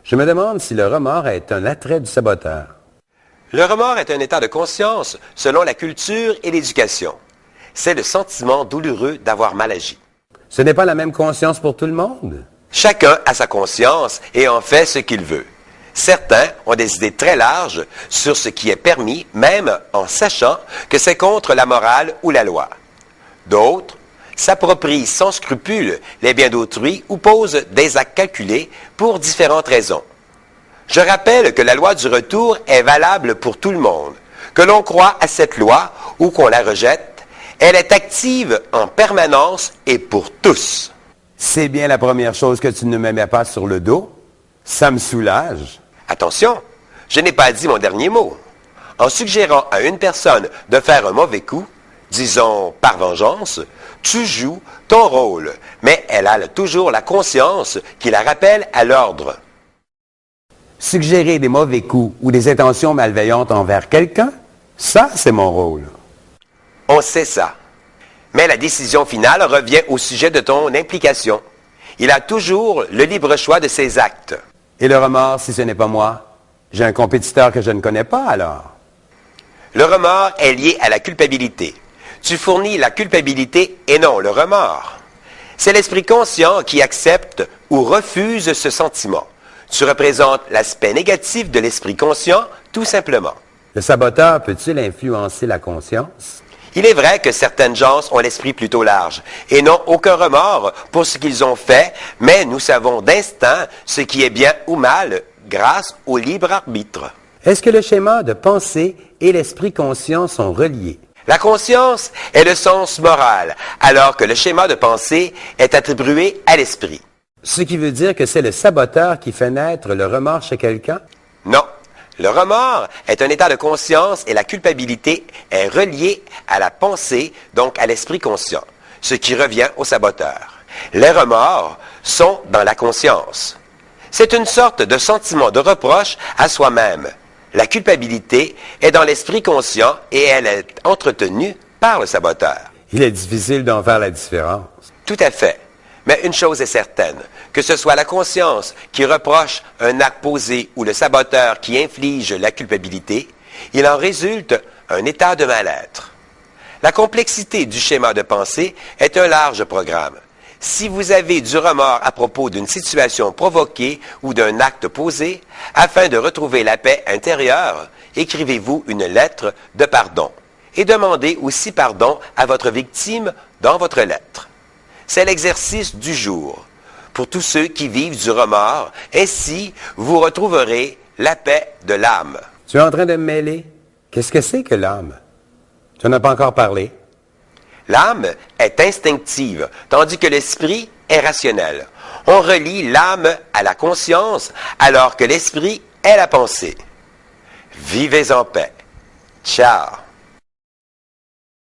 Je me demande si le remords est un attrait du saboteur. Le remords est un état de conscience selon la culture et l'éducation. C'est le sentiment douloureux d'avoir mal agi. Ce n'est pas la même conscience pour tout le monde. Chacun a sa conscience et en fait ce qu'il veut. Certains ont des idées très larges sur ce qui est permis, même en sachant que c'est contre la morale ou la loi. D'autres s'approprient sans scrupule les biens d'autrui ou posent des actes calculés pour différentes raisons. Je rappelle que la loi du retour est valable pour tout le monde. Que l'on croit à cette loi ou qu'on la rejette, elle est active en permanence et pour tous. C'est bien la première chose que tu ne me mets pas sur le dos. Ça me soulage. Attention, je n'ai pas dit mon dernier mot. En suggérant à une personne de faire un mauvais coup, disons par vengeance, tu joues ton rôle, mais elle a toujours la conscience qui la rappelle à l'ordre. Suggérer des mauvais coups ou des intentions malveillantes envers quelqu'un, ça, c'est mon rôle. On sait ça. Mais la décision finale revient au sujet de ton implication. Il a toujours le libre choix de ses actes. Et le remords, si ce n'est pas moi? J'ai un compétiteur que je ne connais pas, alors. Le remords est lié à la culpabilité. Tu fournis la culpabilité et non le remords. C'est l'esprit conscient qui accepte ou refuse ce sentiment. Tu représentes l'aspect négatif de l'esprit conscient, tout simplement. Le saboteur peut-il influencer la conscience? Il est vrai que certaines gens ont l'esprit plutôt large et n'ont aucun remords pour ce qu'ils ont fait, mais nous savons d'instinct ce qui est bien ou mal grâce au libre arbitre. Est-ce que le schéma de pensée et l'esprit conscient sont reliés? La conscience est le sens moral, alors que le schéma de pensée est attribué à l'esprit. Ce qui veut dire que c'est le saboteur qui fait naître le remords chez quelqu'un? Non. Le remords est un état de conscience et la culpabilité est reliée à la pensée, donc à l'esprit conscient, ce qui revient au saboteur. Les remords sont dans la conscience. C'est une sorte de sentiment de reproche à soi-même. La culpabilité est dans l'esprit conscient et elle est entretenue par le saboteur. Il est difficile d'en faire la différence. Tout à fait. Mais une chose est certaine, que ce soit la conscience qui reproche un acte posé ou le saboteur qui inflige la culpabilité, il en résulte un état de mal-être. La complexité du schéma de pensée est un large programme. Si vous avez du remords à propos d'une situation provoquée ou d'un acte posé, afin de retrouver la paix intérieure, écrivez-vous une lettre de pardon et demandez aussi pardon à votre victime dans votre lettre. C'est l'exercice du jour pour tous ceux qui vivent du remords. Ainsi, vous retrouverez la paix de l'âme. Tu es en train de me mêler? Qu'est-ce que c'est que l'âme? Tu n'en as pas encore parlé. L'âme est instinctive, tandis que l'esprit est rationnel. On relie l'âme à la conscience, alors que l'esprit est la pensée. Vivez en paix. Ciao.